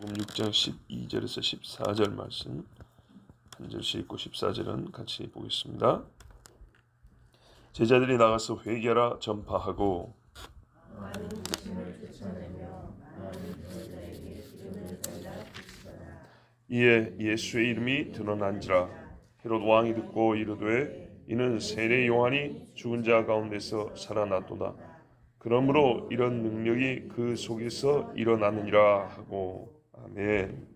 마태복음 6장 12절에서 14절 말씀 한 절씩 읽고 14절은 같이 보겠습니다. 제자들이 나가서 회개하라 전파하고 이에 예수의 이름이 드러난지라. 헤롯 왕이 듣고 이르되 이는 세례 요한이 죽은 자 가운데서 살아났도다. 그러므로 이런 능력이 그 속에서 일어나느니라 하고. 아멘.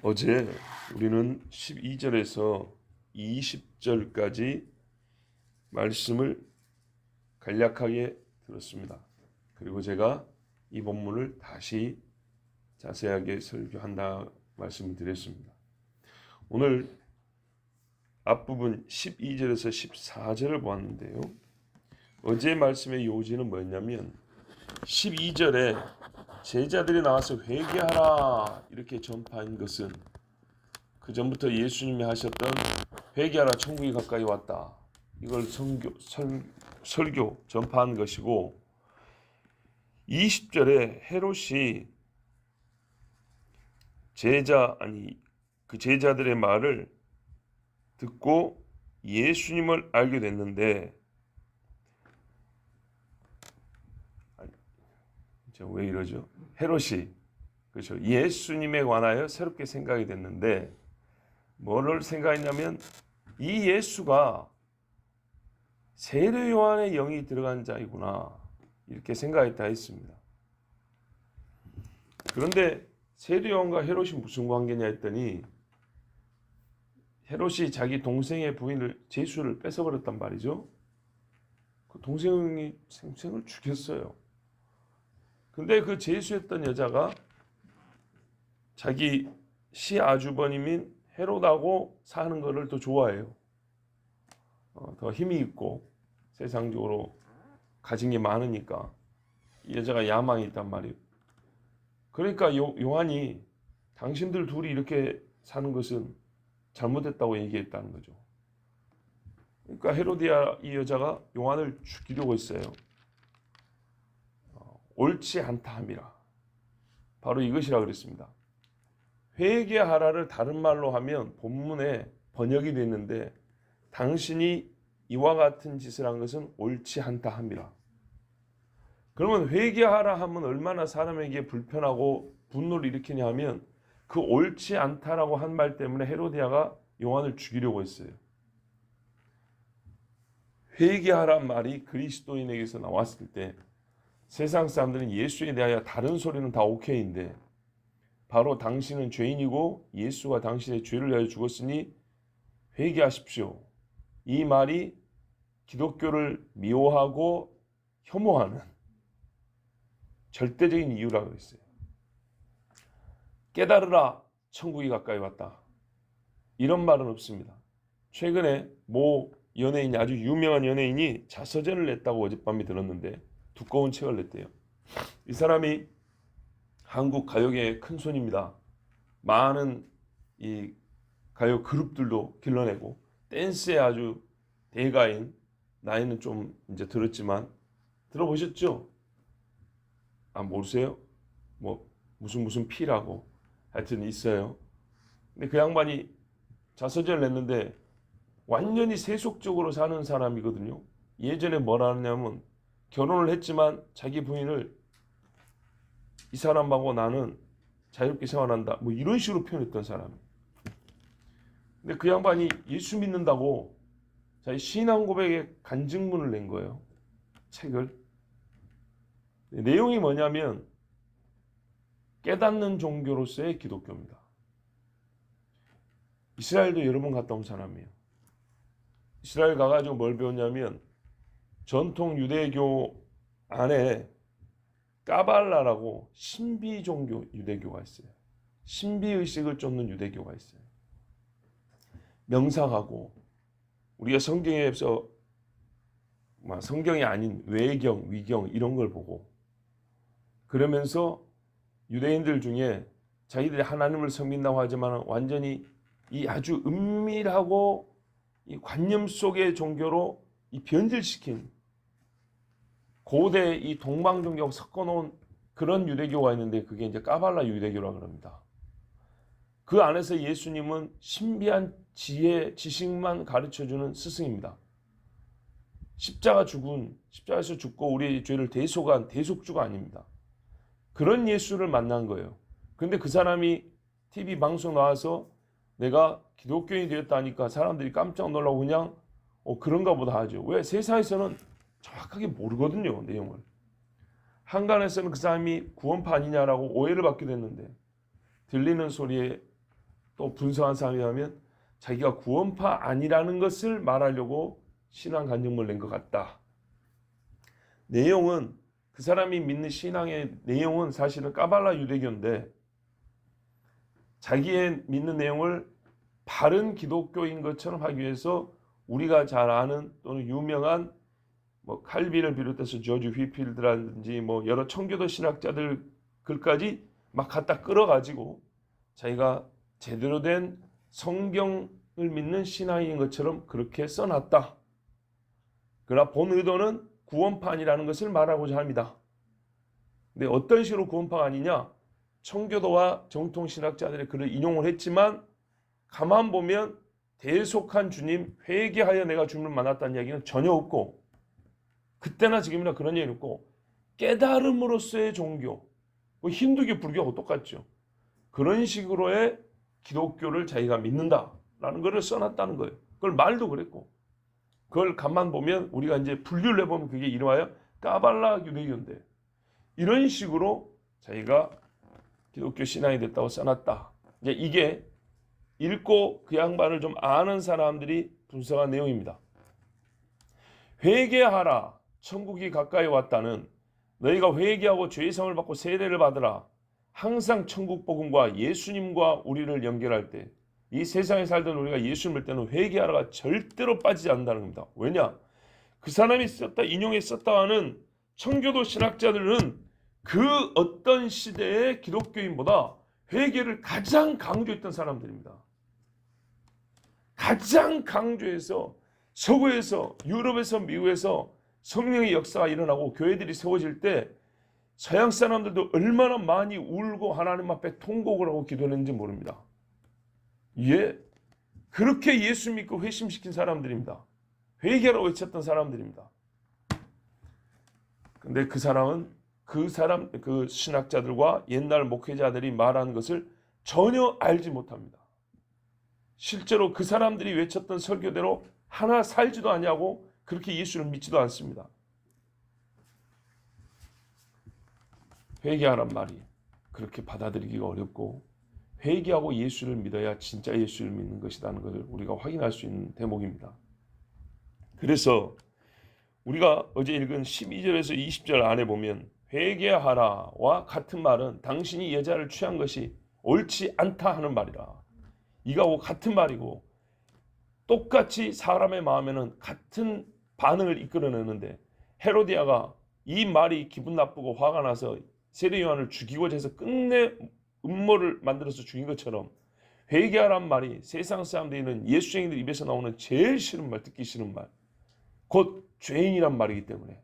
어제 우리는 12절에서 20절까지 말씀을 간략하게 들었습니다. 그리고 제가 이 본문을 다시 자세하게 설교한다 말씀을 드렸습니다. 오늘 앞부분 12절에서 14절을 보았는데요. 어제 말씀의 요지는 뭐였냐면 12절에 제자들이 나와서 회개하라 이렇게 전파한 것은 그 전부터 예수님이 하셨던 회개하라 천국이 가까이 왔다. 이걸 설교 전파한 것이고 20절에 헤롯이 그 제자들의 말을 듣고 예수님을 알게 됐는데 왜 이러죠? 헤롯이 그렇죠. 예수님에 관하여 새롭게 생각이 됐는데 뭐를 생각했냐면 이 예수가 세례 요한의 영이 들어간 자이구나 이렇게 생각했다 했습니다. 그런데 세례 요한과 헤롯이 무슨 관계냐 했더니 헤롯이 자기 동생의 부인을 제수를 뺏어버렸단 말이죠. 그 동생이 생생을 죽였어요. 근데 그 제수했던 여자가 자기 시아주버님인 헤롯하고 사는 것을 더 좋아해요. 더 힘이 있고 세상적으로 가진 게 많으니까 이 여자가 야망이 있단 말이에요. 그러니까 요한이 당신들 둘이 이렇게 사는 것은 잘못했다고 얘기했다는 거죠. 그러니까 헤로디아 이 여자가 요한을 죽이려고 했어요. 옳지 않다 함이라. 바로 이것이라 그랬습니다. 회개하라를 다른 말로 하면 본문에 번역이 됐는데 당신이 이와 같은 짓을 한 것은 옳지 않다 함이라. 그러면 회개하라 하면 얼마나 사람에게 불편하고 분노를 일으키냐 하면 그 옳지 않다라고 한 말 때문에 헤로디아가 요한을 죽이려고 했어요. 회개하란 말이 그리스도인에게서 나왔을 때 세상 사람들은 예수에 대하여 다른 소리는 다 오케이인데 바로 당신은 죄인이고 예수가 당신의 죄를 위하여 죽었으니 회개하십시오. 이 말이 기독교를 미워하고 혐오하는 절대적인 이유라고 했어요. 깨달으라 천국이 가까이 왔다. 이런 말은 없습니다. 최근에 모 연예인이 아주 유명한 연예인이 자서전을 냈다고 어젯밤에 들었는데 두꺼운 책을 냈대요. 이 사람이 한국 가요계의 큰 손입니다. 많은 이 가요 그룹들도 길러내고 댄스에 아주 대가인 나이는 좀 이제 들었지만 들어보셨죠? 모르세요? 뭐 무슨 피라고 하여튼 있어요. 근데 그 양반이 자서전을 냈는데 완전히 세속적으로 사는 사람이거든요. 예전에 뭐라 하냐면 결혼을 했지만 자기 부인을 이 사람하고 나는 자유롭게 생활한다. 뭐 이런 식으로 표현했던 사람. 근데 그 양반이 예수 믿는다고 자기 신앙 고백에 간증문을 낸 거예요. 책을. 내용이 뭐냐면 깨닫는 종교로서의 기독교입니다. 이스라엘도 여러 번 갔다 온 사람이에요. 이스라엘 가가지고 뭘 배웠냐면 전통 유대교 안에 까발라라고 신비 종교 유대교가 있어요. 신비 의식을 쫓는 유대교가 있어요. 명상하고 우리가 성경에서 성경이 아닌 외경, 위경 이런 걸 보고 그러면서 유대인들 중에 자기들이 하나님을 섬긴다고 하지만 완전히 이 아주 은밀하고 이 관념 속의 종교로 이 변질시킨 고대 이 동방 종교하고 섞어놓은 그런 유대교가 있는데 그게 이제 까발라 유대교라고 합니다. 그 안에서 예수님은 신비한 지혜, 지식만 가르쳐주는 스승입니다. 십자가에서 죽고 우리의 죄를 대속한 대속주가 아닙니다. 그런 예수를 만난 거예요. 근데 그 사람이 TV 방송 나와서 내가 기독교인이 되었다니까 사람들이 깜짝 놀라고 그냥 그런가 보다 하죠. 왜? 세상에서는 정확하게 모르거든요, 내용을. 한간에서는 그 사람이 구원파 아니냐라고 오해를 받기도 했는데, 들리는 소리에 또 분석한 사람이 하면 자기가 구원파 아니라는 것을 말하려고 신앙 간증문을 낸 것 같다. 내용은, 그 사람이 믿는 신앙의 내용은 사실은 까발라 유대교인데, 자기의 믿는 내용을 바른 기독교인 것처럼 하기 위해서 우리가 잘 아는 또는 유명한 칼빈을 비롯해서 조지 휘필드라든지 여러 청교도 신학자들 글까지 막 갖다 끌어가지고 자기가 제대로 된 성경을 믿는 신앙인 것처럼 그렇게 써놨다. 그러나 본 의도는 구원파아니라는 것을 말하고자 합니다. 근데 어떤 식으로 구원파가 아니냐? 청교도와 정통신학자들의 글을 인용을 했지만 가만 보면 대속한 주님, 회개하여 내가 주님을 만났다는 이야기는 전혀 없고, 그때나 지금이나 그런 얘기 없고, 깨달음으로서의 종교, 힌두교, 불교하고 똑같죠. 그런 식으로의 기독교를 자기가 믿는다라는 것을 써놨다는 거예요. 그걸 말도 그랬고, 그걸 가만 보면 우리가 이제 분류를 해보면 그게 이름하여 까발라 유대교인데, 이런 식으로 자기가 기독교 신앙이 됐다고 써놨다. 이제 이게 읽고 그 양반을 좀 아는 사람들이 분석한 내용입니다. 회개하라, 천국이 가까이 왔다는, 너희가 회개하고 죄성을 받고 세례를 받으라, 항상 천국 복음과 예수님과 우리를 연결할 때, 이 세상에 살던 우리가 예수 믿을 때는 회개하라가 절대로 빠지지 않는다는 겁니다. 왜냐? 그 사람이 썼다, 인용했었다 하는 청교도 신학자들은 그 어떤 시대의 기독교인보다 회개를 가장 강조했던 사람들입니다. 가장 강조해서 서구에서, 유럽에서, 미국에서 성령의 역사가 일어나고 교회들이 세워질 때 서양 사람들도 얼마나 많이 울고 하나님 앞에 통곡을 하고 기도했는지 모릅니다. 예, 그렇게 예수 믿고 회심시킨 사람들입니다. 회개라고 외쳤던 사람들입니다. 근데 그 신학자들과 옛날 목회자들이 말하는 것을 전혀 알지 못합니다. 실제로 그 사람들이 외쳤던 설교대로 하나 살지도 않냐고 그렇게 예수를 믿지도 않습니다. 회개하란 말이 그렇게 받아들이기가 어렵고, 회개하고 예수를 믿어야 진짜 예수를 믿는 것이라는 것을 우리가 확인할 수 있는 대목입니다. 그래서 우리가 어제 읽은 12절에서 20절 안에 보면 회개하라와 같은 말은 당신이 여자를 취한 것이 옳지 않다 하는 말이라. 이거하고 같은 말이고, 똑같이 사람의 마음에는 같은 반응을 이끌어내는데, 헤로디아가 이 말이 기분 나쁘고 화가 나서 세례 요한을 죽이고자 해서 끝내 음모를 만들어서 죽인 것처럼, 회개하란 말이 세상 사람들이는 예수쟁이들 입에서 나오는 제일 싫은 말, 듣기 싫은 말, 곧 죄인이란 말이기 때문에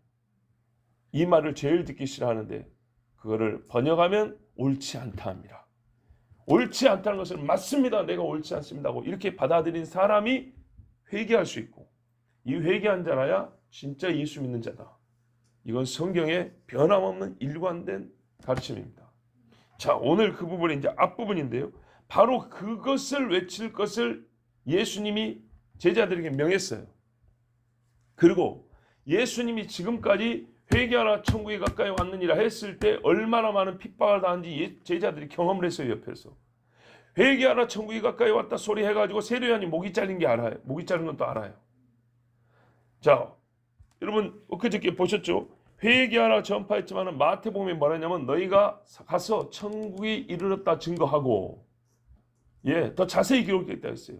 이 말을 제일 듣기 싫어하는데, 그거를 번역하면 옳지 않다 합니다. 옳지 않다는 것을 맞습니다, 내가 옳지 않습니다고 이렇게 받아들인 사람이 회개할 수 있고, 이 회개한 자라야 진짜 예수 믿는 자다. 이건 성경의 변함없는 일관된 가르침입니다. 자, 오늘 그 부분이 이제 앞부분인데요. 바로 그것을 외칠 것을 예수님이 제자들에게 명했어요. 그리고 예수님이 지금까지 회개하라, 천국이 가까이 왔느니라 했을 때 얼마나 많은 핍박을 당한지 제자들이 경험을 했어요. 옆에서 회개하라, 천국이 가까이 왔다 소리 해가지고 세례 요한이 목이 잘린 게 알아요. 목이 자른 건 또 알아요. 자, 여러분 엊그저께 보셨죠? 회개하라 전파했지만 마태복음에 뭐라냐면 너희가 가서 천국이 이르렀다 증거하고, 더 자세히 기록되어 있다 했어요.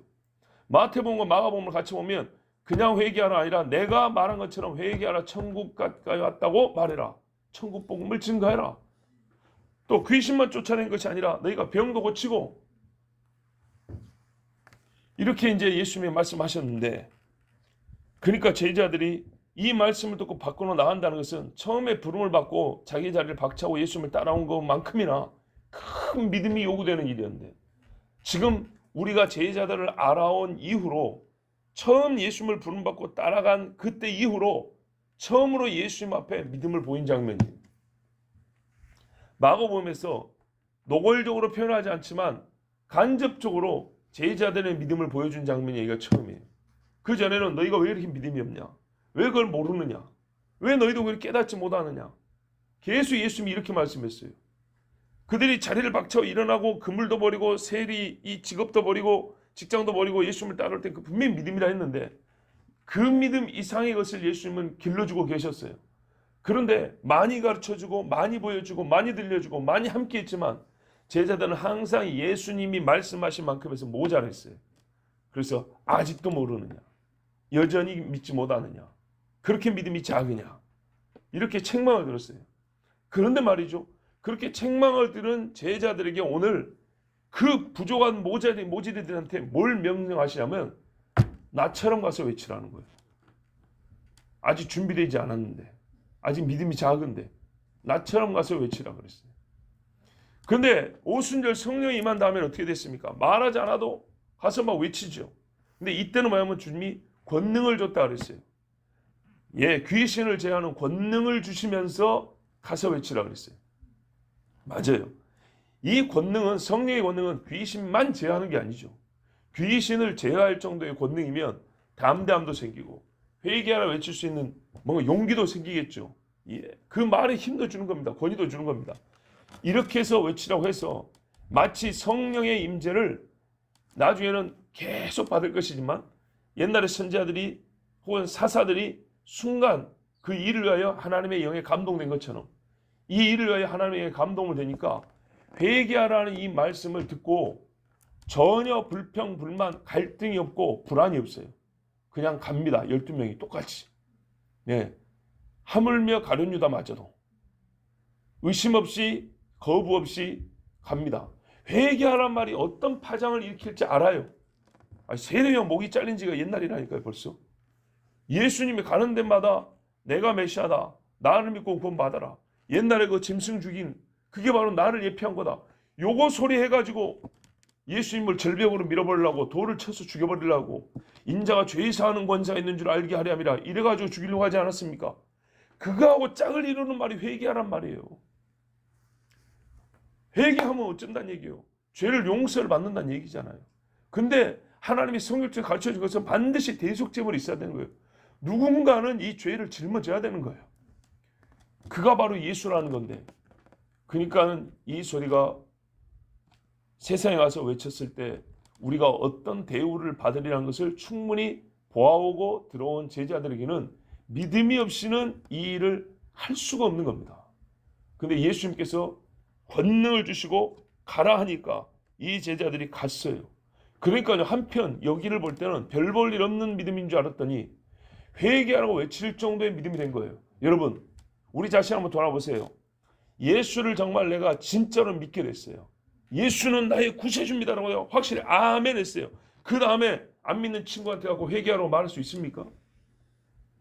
마태복음과 마가복음을 같이 보면 그냥 회개하라 아니라 내가 말한 것처럼 회개하라, 천국 가까이 왔다고 말해라, 천국 복음을 증거해라. 또 귀신만 쫓아낸 것이 아니라 너희가 병도 고치고, 이렇게 이제 예수님이 말씀하셨는데, 그러니까 제자들이 이 말씀을 듣고 밖으로 나간다는 것은 처음에 부름을 받고 자기 자리를 박차고 예수님을 따라온 것만큼이나 큰 믿음이 요구되는 일이었는데, 지금 우리가 제자들을 알아온 이후로, 처음 예수님을 부름받고 따라간 그때 이후로 처음으로 예수님 앞에 믿음을 보인 장면이에요. 마가복음에서 노골적으로 표현하지 않지만 간접적으로 제자들의 믿음을 보여준 장면이 여기가 처음이에요. 그 전에는 너희가 왜 이렇게 믿음이 없냐? 왜 그걸 모르느냐? 왜 너희도 그걸 깨닫지 못하느냐? 계속 예수님이 이렇게 말씀했어요. 그들이 자리를 박쳐 일어나고 그물도 버리고 세리 이 직업도 버리고 직장도 버리고 예수님을 따를 때 그 분명히 믿음이라 했는데, 그 믿음 이상의 것을 예수님은 길러주고 계셨어요. 그런데 많이 가르쳐주고 많이 보여주고 많이 들려주고 많이 함께했지만 제자들은 항상 예수님이 말씀하신 만큼에서 모자랐어요. 그래서 아직도 모르느냐, 여전히 믿지 못하느냐, 그렇게 믿음이 작으냐, 이렇게 책망을 들었어요. 그런데 말이죠, 그렇게 책망을 들은 제자들에게 오늘 그 부족한 모지들한테 뭘 명령하시냐면 나처럼 가서 외치라는 거예요. 아직 준비되지 않았는데, 아직 믿음이 작은데 나처럼 가서 외치라 그랬어요. 그런데 오순절 성령이 임한 다음에 어떻게 됐습니까? 말하지 않아도 가서 막 외치죠. 근데 이때는 뭐냐면 주님이 권능을 줬다 그랬어요. 예, 귀신을 제하는 권능을 주시면서 가서 외치라 그랬어요. 맞아요. 이 권능은, 성령의 권능은 귀신만 제하는 게 아니죠. 귀신을 제어할 정도의 권능이면 담대함도 생기고 회개하라 외칠 수 있는 뭔가 용기도 생기겠죠. 예, 그 말에 힘도 주는 겁니다. 권위도 주는 겁니다. 이렇게 해서 외치라고 해서 마치 성령의 임재를 나중에는 계속 받을 것이지만, 옛날에 선지자들이 혹은 사사들이 순간 그 일을 위하여 하나님의 영에 감동된 것처럼 이 일을 위하여 하나님의 영에 감동을 되니까 회개하라는 이 말씀을 듣고 전혀 불평, 불만, 갈등이 없고 불안이 없어요. 그냥 갑니다. 12명이 똑같이. 네. 하물며 가룟 유다마저도 의심 없이 거부 없이 갑니다. 회개하란 말이 어떤 파장을 일으킬지 알아요. 세례요 목이 잘린 지가 옛날이라니까요. 벌써 예수님이 가는 데마다 내가 메시아다, 나를 믿고 구원 받아라, 옛날에 그 짐승 죽인 그게 바로 나를 예표한 거다, 요거 소리 해가지고 예수님을 절벽으로 밀어버리려고, 돌을 쳐서 죽여버리려고, 인자가 죄 사하는 권세가 있는 줄 알게 하려 함이라 이래가지고 죽이려고 하지 않았습니까? 그거하고 짝을 이루는 말이 회개하란 말이에요. 회개하면 어쩐다는 얘기예요. 죄를 용서를 받는다는 얘기잖아요. 근데 하나님이 성경적으로 가르쳐준 것은 반드시 대속제물이 있어야 되는 거예요. 누군가는 이 죄를 짊어져야 되는 거예요. 그가 바로 예수라는 건데, 그러니까는 이 소리가 세상에 가서 외쳤을 때 우리가 어떤 대우를 받으리라는 것을 충분히 보아오고 들어온 제자들에게는 믿음이 없이는 이 일을 할 수가 없는 겁니다. 근데 예수님께서 권능을 주시고 가라 하니까 이 제자들이 갔어요. 그러니까요, 한편 여기를 볼 때는 별 볼 일 없는 믿음인 줄 알았더니 회개하라고 외칠 정도의 믿음이 된 거예요. 여러분, 우리 자신 한번 돌아보세요. 예수를 정말 내가 진짜로 믿게 됐어요. 예수는 나의 구세주입니다라고 확실히 아멘 했어요. 그 다음에 안 믿는 친구한테 가고 회개하라고 말할 수 있습니까?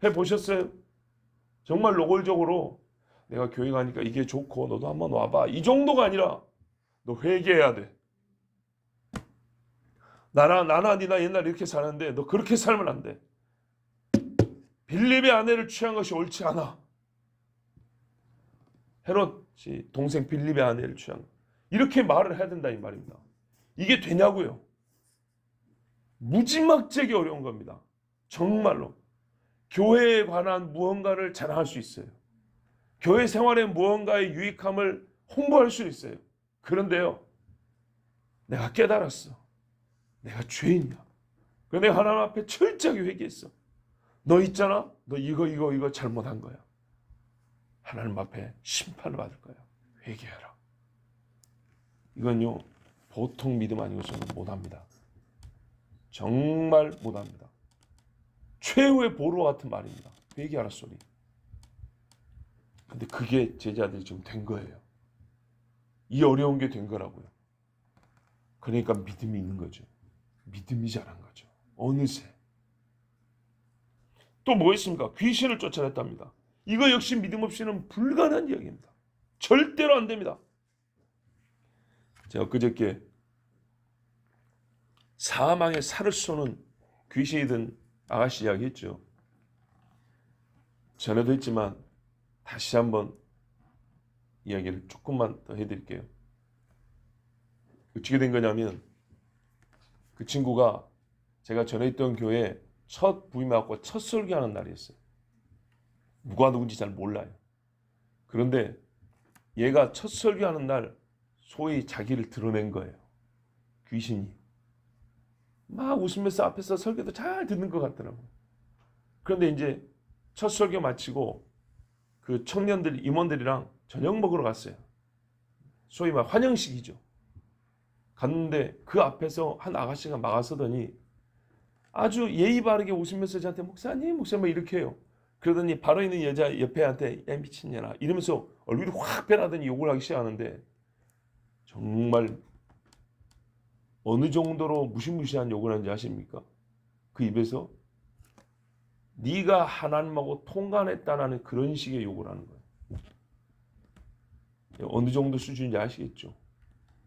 해보셨어요? 정말 노골적으로 내가 교회 가니까 이게 좋고 너도 한번 와봐, 이 정도가 아니라 너 회개해야 돼. 나나 니나 옛날에 이렇게 사는데 너 그렇게 살면 안 돼. 빌립의 아내를 취한 것이 옳지 않아. 헤롯이 동생 빌립의 아내를 취한 것, 이렇게 말을 해야 된다 이 말입니다. 이게 되냐고요. 무지막지하게 어려운 겁니다. 정말로 교회에 관한 무언가를 자랑할 수 있어요. 교회 생활의 무언가의 유익함을 홍보할 수 있어요. 그런데요, 내가 깨달았어. 내가 죄인이야. 그래서 내가 하나님 앞에 철저하게 회개했어. 너 있잖아, 너 이거 잘못한 거야. 하나님 앞에 심판을 받을 거야. 회개하라. 이건요, 보통 믿음 아니고 저는 못합니다. 정말 못합니다. 최후의 보루와 같은 말입니다. 회개하라 소리. 근데 그게 제자들이 지금 된 거예요. 이 어려운 게 된 거라고요. 그러니까 믿음이 있는 거죠. 믿음이 자란 거죠. 어느새. 또 뭐 있습니까? 귀신을 쫓아냈답니다. 이거 역시 믿음 없이는 불가능한 이야기입니다. 절대로 안 됩니다. 제가 그저께 사망의 살을 쏘는 귀신이 든 아가씨 이야기했죠. 전에도 했지만 다시 한번 이야기를 조금만 더 해드릴게요. 어떻게 된 거냐면 그 친구가 제가 전에 있던 교회에 첫 부임하고 첫 설교하는 날이었어요. 누가 누군지 잘 몰라요. 그런데 얘가 첫 설교하는 날 소위 자기를 드러낸 거예요. 귀신이. 막 웃으면서 앞에서 설교도 잘 듣는 것 같더라고요. 그런데 이제 첫 설교 마치고 그 청년들, 임원들이랑 저녁 먹으러 갔어요. 소위 말 환영식이죠. 갔는데 그 앞에서 한 아가씨가 막아서더니 아주 예의 바르게 웃으면서 저한테 목사님 이렇게 해요. 그러더니 바로 있는 여자 옆에한테 야 미친년아 이러면서 얼굴이 확 변하더니 욕을 하기 시작하는데 정말 어느 정도로 무시무시한 욕을 하는지 아십니까? 그 입에서 네가 하나님하고 통관했다는 그런 식의 욕을 하는 거예요. 어느 정도 수준인지 아시겠죠?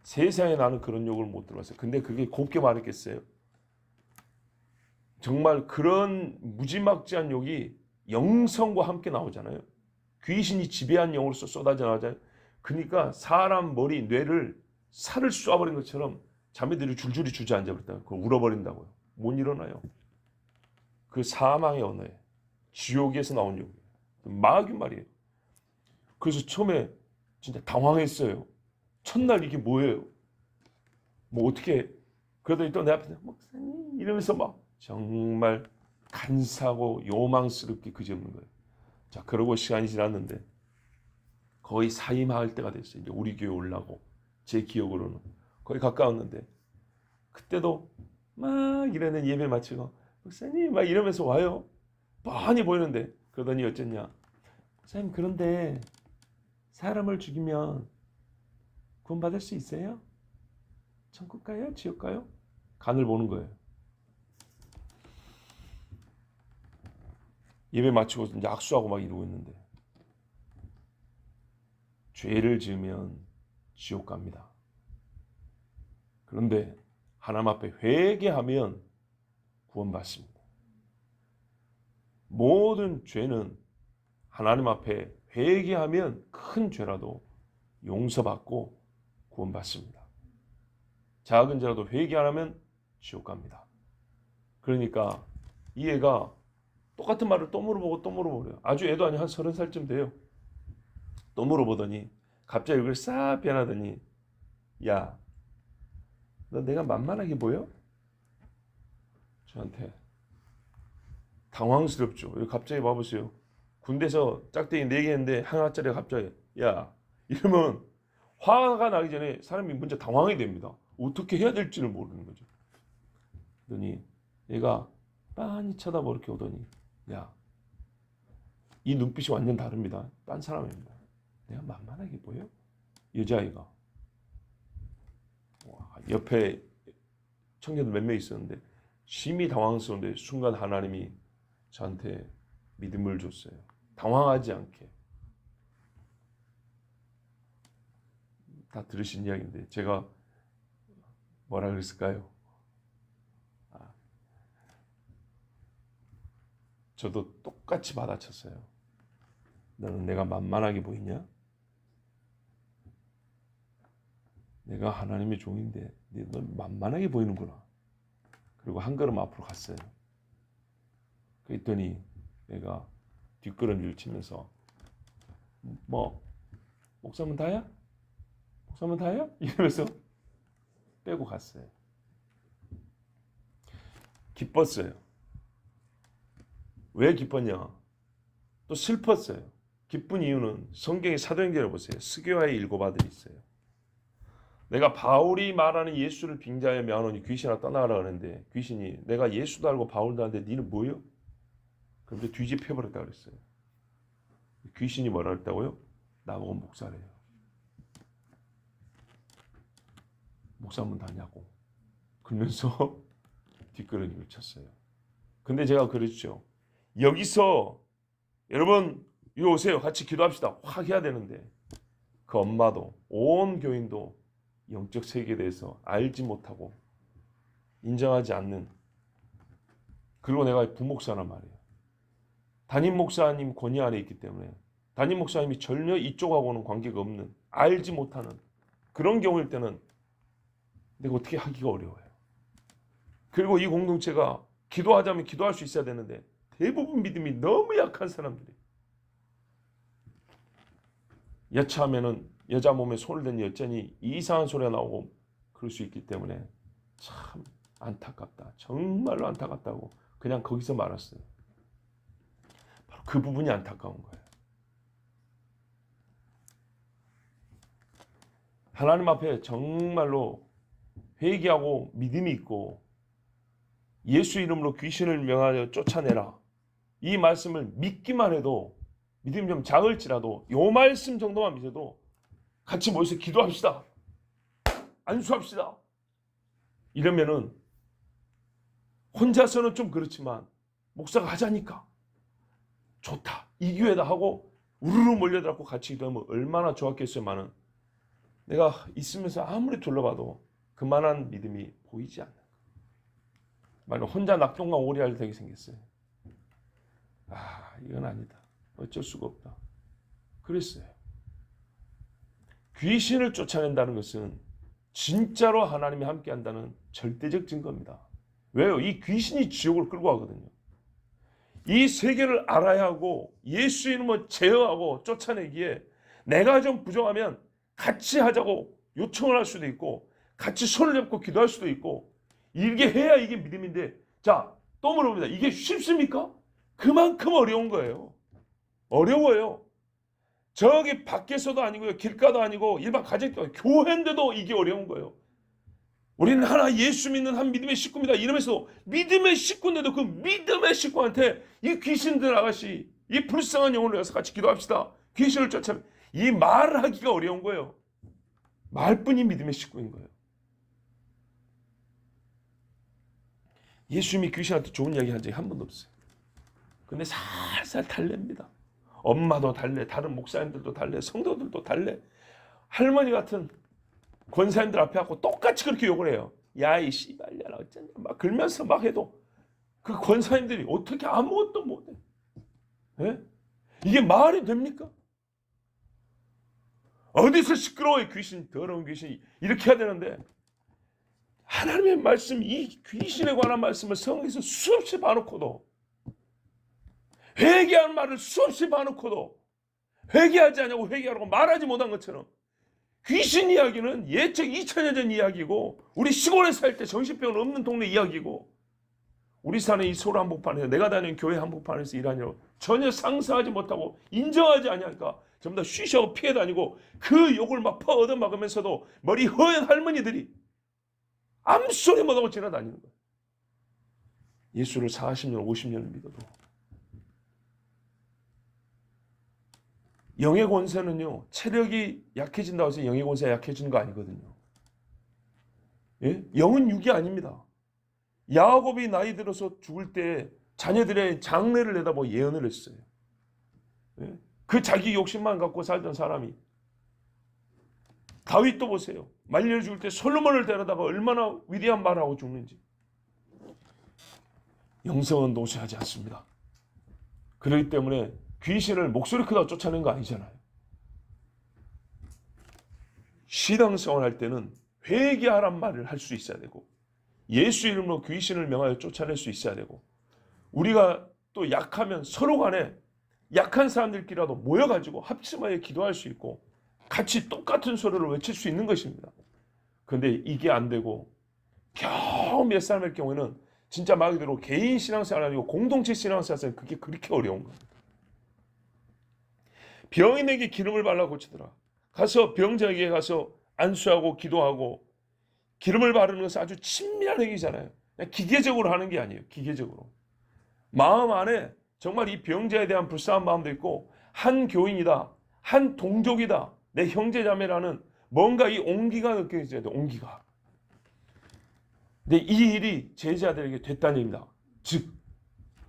세상에 나는 그런 욕을 못 들어봤어요. 근데 그게 곱게 말했겠어요? 정말 그런 무지막지한 욕이 영성과 함께 나오잖아요. 귀신이 지배한 영으로서 쏟아져 나오잖아요. 그러니까 사람 머리, 뇌를 살을 쏘아버린 것처럼 자매들이 줄줄이 주저앉아버렸다. 그걸 울어버린다고요. 못 일어나요. 그 사망의 언어에 지옥에서 나온 욕이에요. 마귀 말이에요. 그래서 처음에 진짜 당황했어요. 첫날 이게 뭐예요? 뭐 어떻게 그러더니 또 내 앞에서 목사님 이러면서 막 정말 간사하고 요망스럽게 그지없는 거예요. 자, 그러고 시간이 지났는데 거의 사임할 때가 됐어요. 이제 우리 교회 올라고 제 기억으로는 거의 가까웠는데 그때도 막 이러는 예배 마치고 목사님 막 이러면서 와요. 뻔히 보이는데 그러더니 어쨌냐? 목사님 그런데 사람을 죽이면 구원받을 수 있어요? 천국 가요? 지옥 가요? 간을 보는 거예요. 예배 마치고 이제 악수하고 막 이러고 있는데 죄를 지으면 지옥 갑니다. 그런데 하나님 앞에 회개하면 구원받습니다. 모든 죄는 하나님 앞에 회개하면 큰 죄라도 용서받고 구원받습니다. 작은 죄라도 회개 안 하면 지옥 갑니다. 그러니까 이 애가 똑같은 말을 또 물어보고 또 물어보래요. 아주 애도 아니고 한 30살쯤 돼요. 또 물어보더니 갑자기 얼굴이 싹 변하더니 야, 너 내가 만만하게 보여? 저한테 당황스럽죠. 갑자기 봐보세요. 군대에서 짝대기 4개 했는데 하나짜리가 갑자기 야 이러면 화가 나기 전에 사람이 먼저 당황이 됩니다. 어떻게 해야 될지를 모르는 거죠. 그러더니 얘가 빤히 쳐다보고 이렇게 오더니 야, 이 눈빛이 완전 다릅니다. 딴 사람입니다. 내가 만만하게 보여? 여자아이가. 와, 옆에 청년들 몇 명 있었는데 심히 당황스러운데 순간 하나님이 저한테 믿음을 줬어요. 당황하지 않게. 다 들으신 이야기인데 제가 뭐라 그랬을까요? 저도 똑같이 받아쳤어요. 너는 내가 만만하게 보이냐? 내가 하나님의 종인데 넌 만만하게 보이는구나. 그리고 한 걸음 앞으로 갔어요. 그랬더니 내가 뒷걸음질 치면서 뭐 목사면 다야? 목사면 다야? 이러면서 빼고 갔어요. 기뻤어요. 왜 기뻤냐? 또 슬펐어요. 기쁜 이유는 성경의 사도행전을 보세요. 스게와의 7 아들이 있어요. 내가 바울이 말하는 예수를 빙자하여 명하노니 귀신아 떠나가라 하는데 귀신이 내가 예수도 알고 바울도 아는데 니는 뭐요? 그런데 뒤집혀버렸다 그랬어요. 귀신이 뭐라 그랬다고요? 나보고 목사래요. 목사면 다냐고. 그러면서 뒷걸음질 쳤어요. 근데 제가 그랬죠. 여기서 여러분 이리 오세요. 같이 기도합시다. 확 해야 되는데 그 엄마도 온 교인도 영적 세계에 대해서 알지 못하고 인정하지 않는, 그리고 내가 부목사란 말이에요. 담임 목사님 권위 아래 있기 때문에 담임 목사님이 전혀 이쪽하고는 관계가 없는, 알지 못하는 그런 경우일 때는 내가 어떻게 하기가 어려워요. 그리고 이 공동체가 기도하자면 기도할 수 있어야 되는데 대부분 믿음이 너무 약한 사람들이, 여차하면은 여자 몸에 손을 댄 여전히 이상한 소리가 나오고 그럴 수 있기 때문에 참 안타깝다. 정말로 안타깝다고 그냥 거기서 말았어요. 바로 그 부분이 안타까운 거예요. 하나님 앞에 정말로 회개하고 믿음이 있고 예수 이름으로 귀신을 명하여 쫓아내라, 이 말씀을 믿기만 해도, 믿음이 좀 작을지라도 요 말씀 정도만 믿어도 같이 모여서 기도합시다, 안수합시다 이러면은, 혼자서는 좀 그렇지만 목사가 하자니까 좋다, 이 기회다 하고 우르르 몰려들고 같이 기도하면 얼마나 좋았겠어요만은, 내가 있으면서 아무리 둘러봐도 그만한 믿음이 보이지 않는 거예요. 말로 혼자 낙동강 오리알 되게 생겼어요. 이건 아니다, 어쩔 수가 없다 그랬어요. 귀신을 쫓아낸다는 것은 진짜로 하나님이 함께한다는 절대적 증거입니다. 왜요? 이 귀신이 지옥을 끌고 가거든요. 이 세계를 알아야 하고 예수 이름을 제어하고 쫓아내기에 내가 좀 부정하면 같이 하자고 요청을 할 수도 있고 같이 손을 잡고 기도할 수도 있고, 이게 해야 이게 믿음인데, 자, 또 물어봅니다. 이게 쉽습니까? 그만큼 어려운 거예요. 어려워요. 저기 밖에서도 아니고요, 길가도 아니고 일반 가정도 교회인데도 이게 어려운 거예요. 우리는 하나 예수 믿는 한 믿음의 식구입니다 이러면서 믿음의 식구인데도 그 믿음의 식구한테 이 귀신들 아가씨, 이 불쌍한 영혼을 위해서 같이 기도합시다, 귀신을 쫓아, 이 말을 하기가 어려운 거예요. 말뿐이 믿음의 식구인 거예요. 예수님이 귀신한테 좋은 이야기 한 적이 한 번도 없어요. 근데 살살 달랩니다. 엄마도 달래, 다른 목사님들도 달래, 성도들도 달래. 할머니 같은 권사님들 앞에 갖고 똑같이 그렇게 욕을 해요. 야, 이 씨발년아 어쩌냐 막 그러면서 막 해도 그 권사님들이 어떻게 아무것도 못해. 예? 이게 말이 됩니까? 어디서 시끄러워요, 귀신, 더러운 귀신이. 이렇게 해야 되는데 하나님의 말씀, 이 귀신에 관한 말씀을 성경에서 수없이 봐놓고도, 회개하는 말을 수없이 봐놓고도 회개하지 않냐고 회개하라고 말하지 못한 것처럼, 귀신 이야기는 예측 2000년 전 이야기고 우리 시골에 살 때 정신병 없는 동네 이야기고, 우리 사는 이 서울 한복판에서, 내가 다니는 교회 한복판에서 일하느라고 전혀 상상하지 못하고 인정하지 않으니까 전부 다 쉬쉬하고 피해 다니고 그 욕을 막 얻어먹으면서도 머리 허연 할머니들이 아무 소리 못하고 지나다니는 거예요. 예수를 40년 50년을 믿어도. 영의 권세는요, 체력이 약해진다고 해서 영의 권세가 약해지는 거 아니거든요. 예? 영은 육이 아닙니다. 야곱이 나이 들어서 죽을 때 자녀들의 장래를 내다보고 예언을 했어요. 예? 그 자기 욕심만 갖고 살던 사람이, 다윗도 보세요. 말려 죽을 때 솔로몬을 데려다가 얼마나 위대한 말을 하고 죽는지. 영성은 노쇠하지 않습니다. 그렇기 때문에 귀신을 목소리 크다고 쫓아내는 거 아니잖아요. 신앙생활 할 때는 회개하란 말을 할 수 있어야 되고, 예수 이름으로 귀신을 명하여 쫓아낼 수 있어야 되고, 우리가 또 약하면 서로 간에 약한 사람들끼리라도 모여가지고 합심하여 기도할 수 있고 같이 똑같은 소리를 외칠 수 있는 것입니다. 그런데 이게 안 되고 겨우 몇 사람의 경우에는 진짜 말 그대로 개인 신앙생활 아니고 공동체 신앙생활, 그게 그렇게 어려운 거예요. 병인에게 기름을 발라 고치더라. 가서 병자에게 가서 안수하고 기도하고, 기름을 바르는 것은 아주 친밀한 행위잖아요. 그냥 기계적으로 하는 게 아니에요. 기계적으로. 마음 안에 정말 이 병자에 대한 불쌍한 마음도 있고, 한 교인이다, 한 동족이다, 내 형제자매라는 뭔가 이 온기가 느껴져야 돼. 온기가. 근데 이 일이 제자들에게 됐다는 얘기입니다. 즉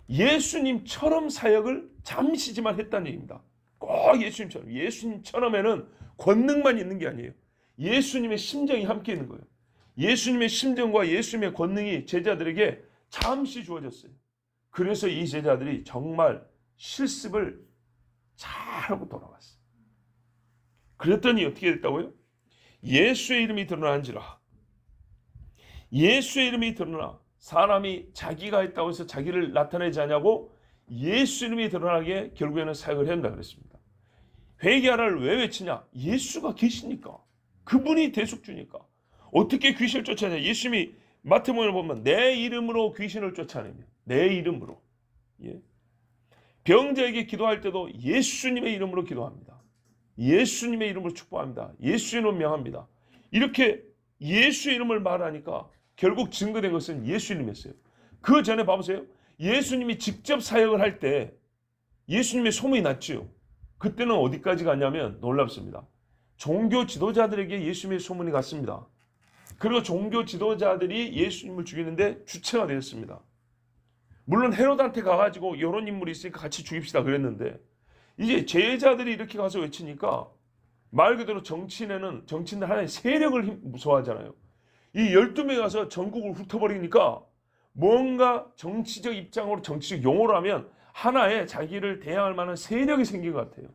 예수님처럼 사역을 잠시지만 했다는 얘기입니다. 꼭 예수님처럼에는 권능만 있는 게 아니에요. 예수님의 심정이 함께 있는 거예요. 예수님의 심정과 예수님의 권능이 제자들에게 잠시 주어졌어요. 그래서 이 제자들이 정말 실습을 잘하고 돌아왔어요. 그랬더니 어떻게 됐다고요? 예수의 이름이 드러난지라. 예수의 이름이 드러나 사람이 자기가 했다고 해서 자기를 나타내지 않냐고 예수 이름이 드러나게 결국에는 사역을 한다 그랬습니다. 회개하라를 왜 외치냐? 예수가 계시니까. 그분이 대속주니까. 어떻게 귀신을 쫓아내냐? 예수님이 마태복음을 보면 내 이름으로 귀신을 쫓아내며 내 이름으로. 예. 병자에게 기도할 때도 예수님의 이름으로 기도합니다. 예수님의 이름으로 축복합니다. 예수 이름으로 명합니다. 이렇게 예수 이름을 말하니까 결국 증거된 것은 예수 이름이었어요. 그 전에 봐보세요. 예수님이 직접 사역을 할 때 예수님의 소문이 났죠. 그때는 어디까지 갔냐면 놀랍습니다. 종교 지도자들에게 예수님의 소문이 갔습니다. 그리고 종교 지도자들이 예수님을 죽이는데 주체가 되었습니다. 물론 헤롯한테 가가지고 이런 인물이 있으니까 같이 죽입시다 그랬는데 이제 제자들이 이렇게 가서 외치니까 말 그대로 정치인들 하나의 세력을 무서워하잖아요. 이 12명이 가서 전국을 훑어버리니까 뭔가 정치적 입장으로 정치적 용어로 하면 하나의 자기를 대항할 만한 세력이 생긴 것 같아요.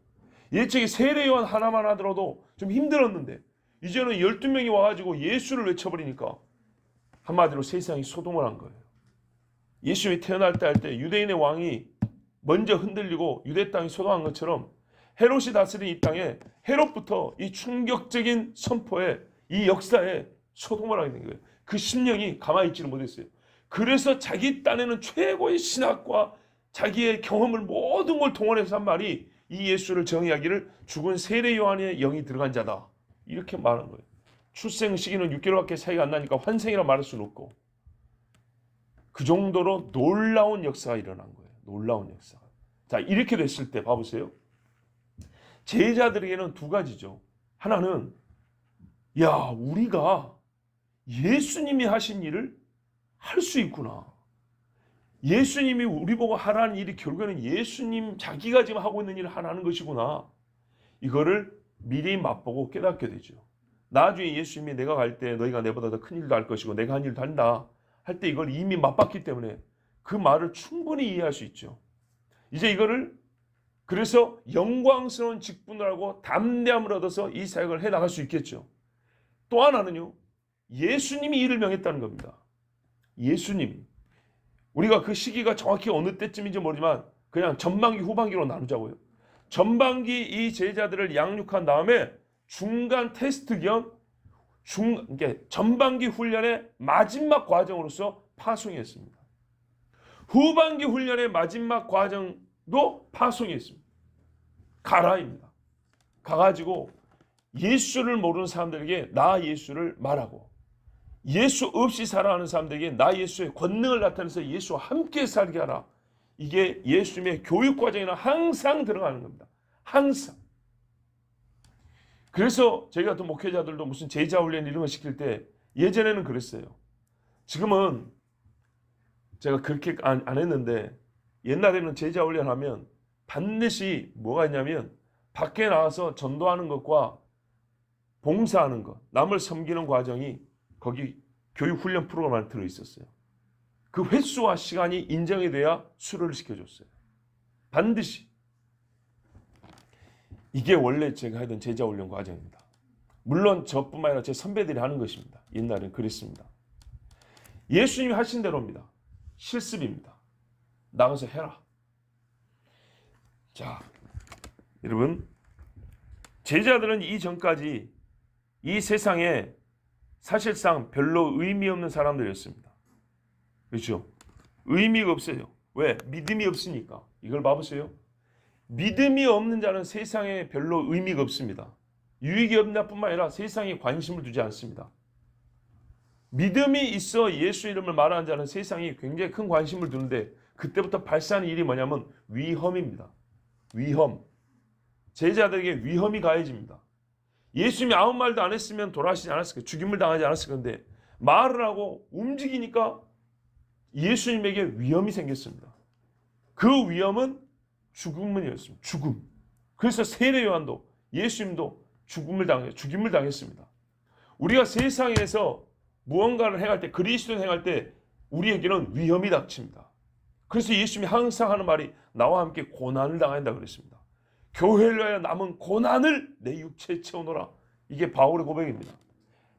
예측에 세례요한 하나만 하더라도 좀 힘들었는데 이제는 12명이 와가지고 예수를 외쳐버리니까 한마디로 세상이 소동을 한 거예요. 예수님이 태어날 때 할 때 유대인의 왕이 먼저 흔들리고 유대 땅이 소동한 것처럼 헤롯이 다스린 이 땅에 헤롯부터 이 충격적인 선포에 이 역사에 소동을 하게 된 거예요. 그 심령이 가만히 있지를 못했어요. 그래서 자기 딴에는 최고의 신학과 자기의 경험을 모든 걸 동원해서 한 말이 이 예수를 정의하기를 죽은 세례 요한의 영이 들어간 자다. 이렇게 말한 거예요. 출생 시기는 6개월밖에 차이가 안 나니까 환생이라 말할 수는 없고 그 정도로 놀라운 역사가 일어난 거예요. 놀라운 역사가. 자, 이렇게 됐을 때 봐보세요. 제자들에게는 두 가지죠. 하나는 야, 우리가 예수님이 하신 일을 할 수 있구나. 예수님이 우리 보고 하라는 일이 결국에는 예수님 자기가 지금 하고 있는 일을 하라는 것이구나. 이거를 미리 맛보고 깨닫게 되죠. 나중에 예수님이 내가 갈 때 너희가 내보다 더 큰 일도 할 것이고 내가 한 일도 한다 할 때 이걸 이미 맛봤기 때문에 그 말을 충분히 이해할 수 있죠. 이제 이거를 그래서 영광스러운 직분을 하고 담대함을 얻어서 이 사역을 해나갈 수 있겠죠. 또 하나는요. 예수님이 이를 명했다는 겁니다. 예수님이. 우리가 그 시기가 정확히 어느 때쯤인지 모르지만 그냥 전반기 후반기로 나누자고요. 전반기 이 제자들을 양육한 다음에 중간 테스트 겸 전반기 훈련의 마지막 과정으로서 파송했습니다. 후반기 훈련의 마지막 과정도 파송했습니다. 가라입니다. 가가지고 예수를 모르는 사람들에게 나 예수를 말하고 예수 없이 살아가는 사람들에게 나 예수의 권능을 나타내서 예수와 함께 살게 하라. 이게 예수님의 교육 과정에는 항상 들어가는 겁니다. 항상. 그래서 저희 같은 목회자들도 무슨 제자 훈련 이런 거 시킬 때 예전에는 그랬어요. 지금은 제가 그렇게 안 했는데 옛날에는 제자 훈련하면 반드시 뭐가 있냐면 밖에 나와서 전도하는 것과 봉사하는 것, 남을 섬기는 과정이 거기 교육훈련 프로그램 안에 들어있었어요. 그 횟수와 시간이 인정이 돼야 수료를 시켜줬어요. 반드시. 이게 원래 제가 하던 제자훈련 과정입니다. 물론 저뿐만 아니라 제 선배들이 하는 것입니다. 옛날엔 그랬습니다. 예수님이 하신 대로입니다. 실습입니다. 나가서 해라. 자, 여러분 제자들은 이전까지 이 세상에 사실상 별로 의미 없는 사람들이었습니다. 그렇죠? 의미가 없어요. 왜? 믿음이 없으니까. 이걸 봐보세요. 믿음이 없는 자는 세상에 별로 의미가 없습니다. 유익이 없는 뿐만 아니라 세상에 관심을 두지 않습니다. 믿음이 있어 예수 이름을 말하는 자는 세상에 굉장히 큰 관심을 두는데 그때부터 발생하는 일이 뭐냐면 위험입니다. 위험. 제자들에게 위험이 가해집니다. 예수님이 아무 말도 안 했으면 돌아가시지 않았을 거예요. 죽임을 당하지 않았을 건데 말을 하고 움직이니까 예수님에게 위험이 생겼습니다. 그 위험은 죽음이었습니다. 죽음. 그래서 세례 요한도 예수님도 죽임을 당했습니다. 우리가 세상에서 무언가를 행할 때, 그리스도를 행할 때 우리에게는 위험이 닥칩니다. 그래서 예수님이 항상 하는 말이 나와 함께 고난을 당한다 그랬습니다. 교회를 위하여 남은 고난을 내 육체에 채우노라. 이게 바울의 고백입니다.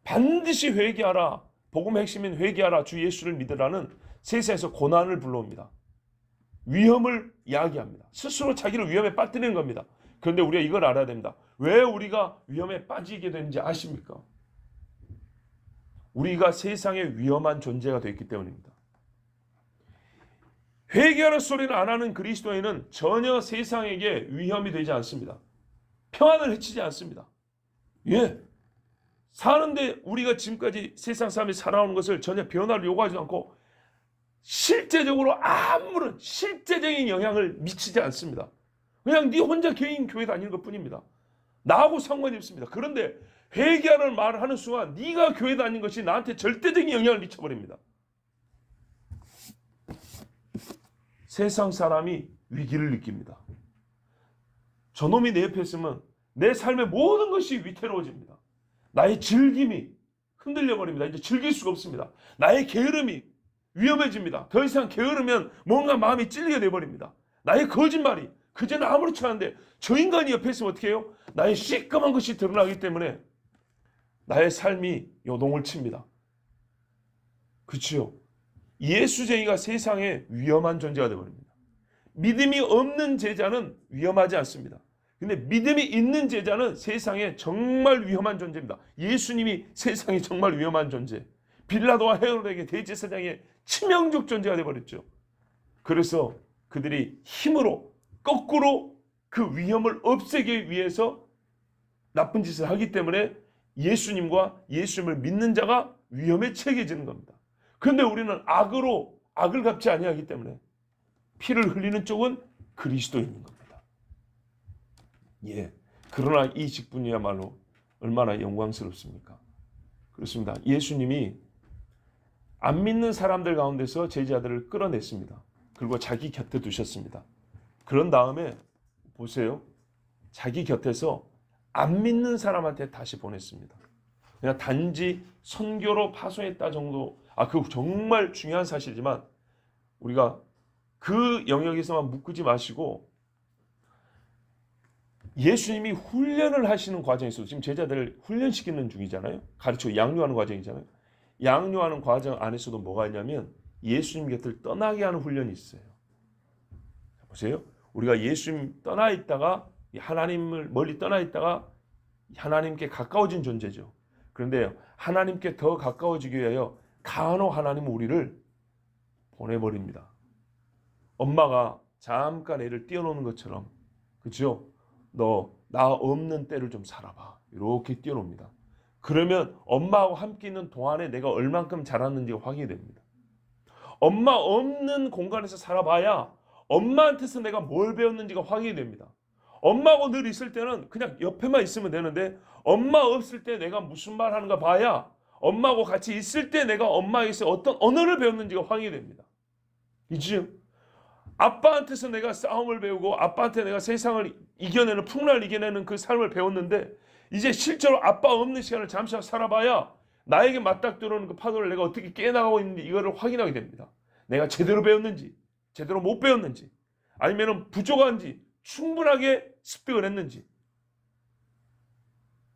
반드시 회개하라. 복음의 핵심인 회개하라. 주 예수를 믿으라는 세상에서 고난을 불러옵니다. 위험을 이야기합니다. 스스로 자기를 위험에 빠뜨리는 겁니다. 그런데 우리가 이걸 알아야 됩니다. 왜 우리가 위험에 빠지게 되는지 아십니까? 우리가 세상에 위험한 존재가 되었기 때문입니다. 회개하는 소리를 안 하는 그리스도인은 전혀 세상에게 위험이 되지 않습니다. 평안을 해치지 않습니다. 예. 사는데 우리가 지금까지 세상 사람이 살아오는 것을 전혀 변화를 요구하지 않고 실제적으로 아무런 실제적인 영향을 미치지 않습니다. 그냥 네 혼자 개인 교회 다니는 것뿐입니다. 나하고 상관이 없습니다. 그런데 회개하는 말을 하는 순간 네가 교회 다니는 것이 나한테 절대적인 영향을 미쳐버립니다. 세상 사람이 위기를 느낍니다. 저놈이 내 옆에 있으면 내 삶의 모든 것이 위태로워집니다. 나의 즐김이 흔들려 버립니다. 이제 즐길 수가 없습니다. 나의 게으름이 위험해집니다. 더 이상 게으르면 뭔가 마음이 찔리게 돼버립니다. 나의 거짓말이 그제는 아무렇지 않은데 저 인간이 옆에 있으면 어떻게 해요? 나의 시꺼먼 것이 드러나기 때문에 나의 삶이 요동을 칩니다. 그렇죠? 예수쟁이가 세상에 위험한 존재가 되어버립니다. 믿음이 없는 제자는 위험하지 않습니다. 근데 믿음이 있는 제자는 세상에 정말 위험한 존재입니다. 예수님이 세상에 정말 위험한 존재. 빌라도와 헤롯에게 대제사장의 치명적 존재가 되어버렸죠. 그래서 그들이 힘으로 거꾸로 그 위험을 없애기 위해서 나쁜 짓을 하기 때문에 예수님과 예수님을 믿는 자가 위험에 처해지는 겁니다. 그런데 우리는 악을 갚지 아니하기 때문에 피를 흘리는 쪽은 그리스도인인 겁니다. 예. 그러나 이 직분이야말로 얼마나 영광스럽습니까? 그렇습니다. 예수님이 안 믿는 사람들 가운데서 제자들을 끌어냈습니다. 그리고 자기 곁에 두셨습니다. 그런 다음에 보세요. 자기 곁에서 안 믿는 사람한테 다시 보냈습니다. 그냥 단지 선교로 파송했다 정도. 그 정말 중요한 사실이지만 우리가 그 영역에서만 묶이지 마시고 예수님이 훈련을 하시는 과정에서 지금 제자들을 훈련시키는 중이잖아요. 가르쳐 양육하는 과정이잖아요. 양육하는 과정 안에서도 뭐가 있냐면 예수님 곁을 떠나게 하는 훈련이 있어요. 보세요. 우리가 예수님 떠나 있다가 하나님을 멀리 떠나 있다가 하나님께 가까워진 존재죠. 그런데 하나님께 더 가까워지기 위하여 간혹 하나님은 우리를 보내버립니다. 엄마가 잠깐 애를 띄워놓는 것처럼, 그렇죠? 너 나 없는 때를 좀 살아봐. 이렇게 띄워놓습니다. 그러면 엄마하고 함께 있는 동안에 내가 얼만큼 자랐는지가 확인이 됩니다. 엄마 없는 공간에서 살아봐야 엄마한테서 내가 뭘 배웠는지가 확인이 됩니다. 엄마하고 늘 있을 때는 그냥 옆에만 있으면 되는데 엄마 없을 때 내가 무슨 말 하는가 봐야 엄마하고 같이 있을 때 내가 엄마에게서 어떤 언어를 배웠는지가 확인이 됩니다. 이지요? 아빠한테서 내가 싸움을 배우고 아빠한테 내가 세상을 이겨내는 풍랑을 이겨내는 그 삶을 배웠는데 이제 실제로 아빠 없는 시간을 잠시 살아봐야 나에게 맞닥 들어오는 그 파도를 내가 어떻게 깨나가고 있는지 이거를 확인하게 됩니다. 내가 제대로 배웠는지 제대로 못 배웠는지 아니면 부족한지 충분하게 습득을 했는지.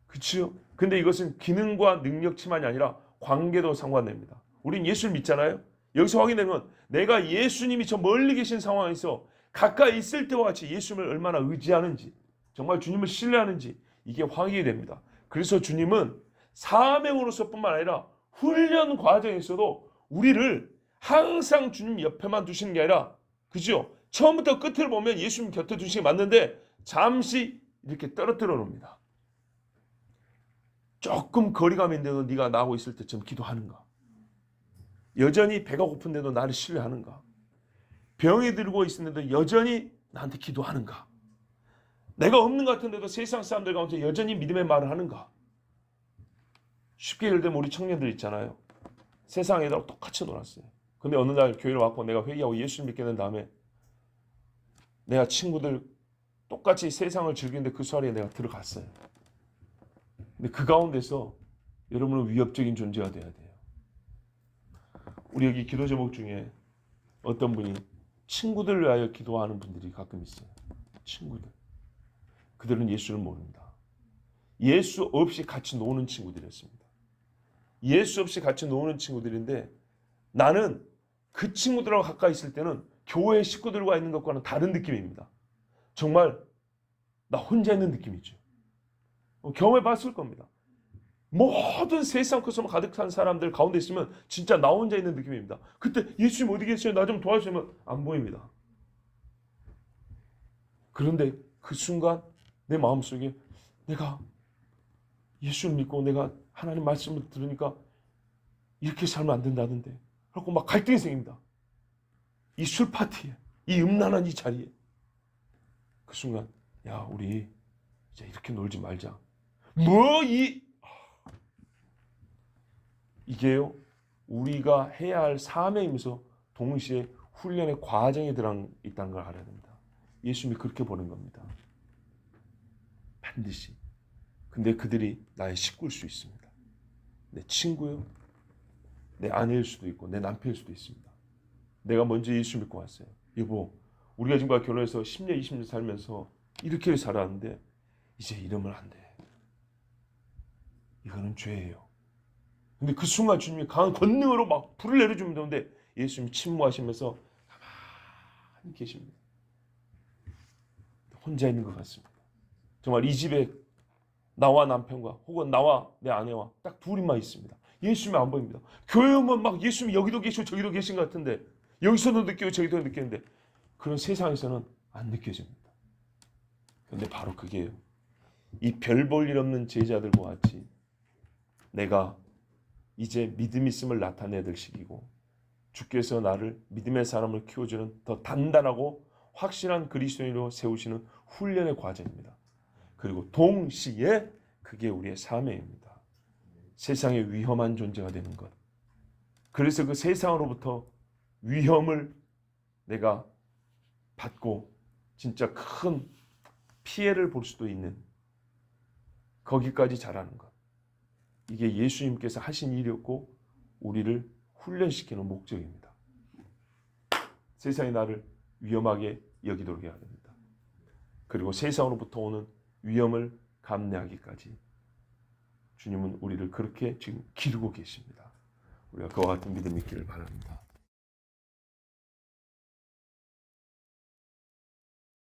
그렇죠? 근데 이것은 기능과 능력치만이 아니라 관계도 상관됩니다. 우린 예수를 믿잖아요. 여기서 확인되면 내가 예수님이 저 멀리 계신 상황에서 가까이 있을 때와 같이 예수님을 얼마나 의지하는지 정말 주님을 신뢰하는지 이게 확인이 됩니다. 그래서 주님은 사명으로서뿐만 아니라 훈련 과정에서도 우리를 항상 주님 옆에만 두시는 게 아니라 그죠? 처음부터 끝을 보면 예수님 곁에 두시는 게 맞는데 잠시 이렇게 떨어뜨려 놓습니다. 조금 거리감이 있는데도 네가 나하고 있을 때 좀 기도하는가? 여전히 배가 고픈데도 나를 신뢰하는가? 병이 들고 있는데도 여전히 나한테 기도하는가? 내가 없는 것 같은데도 세상 사람들 가운데 여전히 믿음의 말을 하는가? 쉽게 예를 들면 우리 청년들 있잖아요. 세상 애들하고 똑같이 놀았어요. 근데 어느 날 교회를 왔고 내가 회개하고 예수를 믿게 된 다음에 내가 친구들 똑같이 세상을 즐기는데 그 자리에 내가 들어갔어요. 근데 그 가운데서 여러분은 위협적인 존재가 돼야 돼요. 우리 여기 기도 제목 중에 어떤 분이 친구들을 위하여 기도하는 분들이 가끔 있어요. 친구들. 그들은 예수를 모릅니다. 예수 없이 같이 노는 친구들이었습니다. 예수 없이 같이 노는 친구들인데 나는 그 친구들하고 가까이 있을 때는 교회 식구들과 있는 것과는 다른 느낌입니다. 정말 나 혼자 있는 느낌이죠. 경험해 봤을 겁니다. 모든 세상 코스모 가득 찬 사람들 가운데 있으면 진짜 나 혼자 있는 느낌입니다. 그때 예수님 어디 계세요? 나 좀 도와주시면 안 보입니다. 그런데 그 순간 내 마음속에 내가 예수를 믿고 내가 하나님 말씀을 들으니까 이렇게 살면 안 된다던데. 그래서 막 갈등이 생깁니다. 이 술 파티에, 이 음란한 이 자리에. 그 순간 야 우리 이제 이렇게 놀지 말자. 이게요 우리가 해야 할 사명이면서 동시에 훈련의 과정에 들어있다는 걸 알아야 됩니다. 예수님이 그렇게 보는 겁니다. 반드시. 근데 그들이 나의 식구일 수 있습니다. 내 친구요, 내 아내일 수도 있고 내 남편일 수도 있습니다. 내가 먼저 예수 믿고 왔어요. 여보, 우리가 지금 결혼해서 10년, 20년 살면서 이렇게 살았는데 이제 이러면 안 돼. 이거는 죄예요. 근데 그 순간 주님이 강한 권능으로 막 불을 내려주면 되는데 예수님이 침묵하시면서 가만히 계십니다. 혼자 있는 것 같습니다. 정말 이 집에 나와 남편과 혹은 나와 내 아내와 딱 둘이만 있습니다. 예수님이 안 보입니다. 교회 오면 막 예수님이 여기도 계시고 저기도 계신 것 같은데 여기서도 느끼고 저기도 느끼는데 그런 세상에서는 안 느껴집니다. 그런데 바로 그게요. 이 별 볼 일 없는 제자들과 같이 내가 이제 믿음 있음을 나타내야 될 시기고 주께서 나를 믿음의 사람을 키워주는 더 단단하고 확실한 그리스도인으로 세우시는 훈련의 과정입니다. 그리고 동시에 그게 우리의 사명입니다. 세상의 위험한 존재가 되는 것. 그래서 그 세상으로부터 위험을 내가 받고 진짜 큰 피해를 볼 수도 있는 거기까지 자라는 것. 이게 예수님께서 하신 일이었고 우리를 훈련시키는 목적입니다. 세상이 나를 위험하게 여기도록 해야 됩니다. 그리고 세상으로부터 오는 위험을 감내하기까지 주님은 우리를 그렇게 지금 기르고 계십니다. 우리가 그와 같은 믿음이 있기를 바랍니다.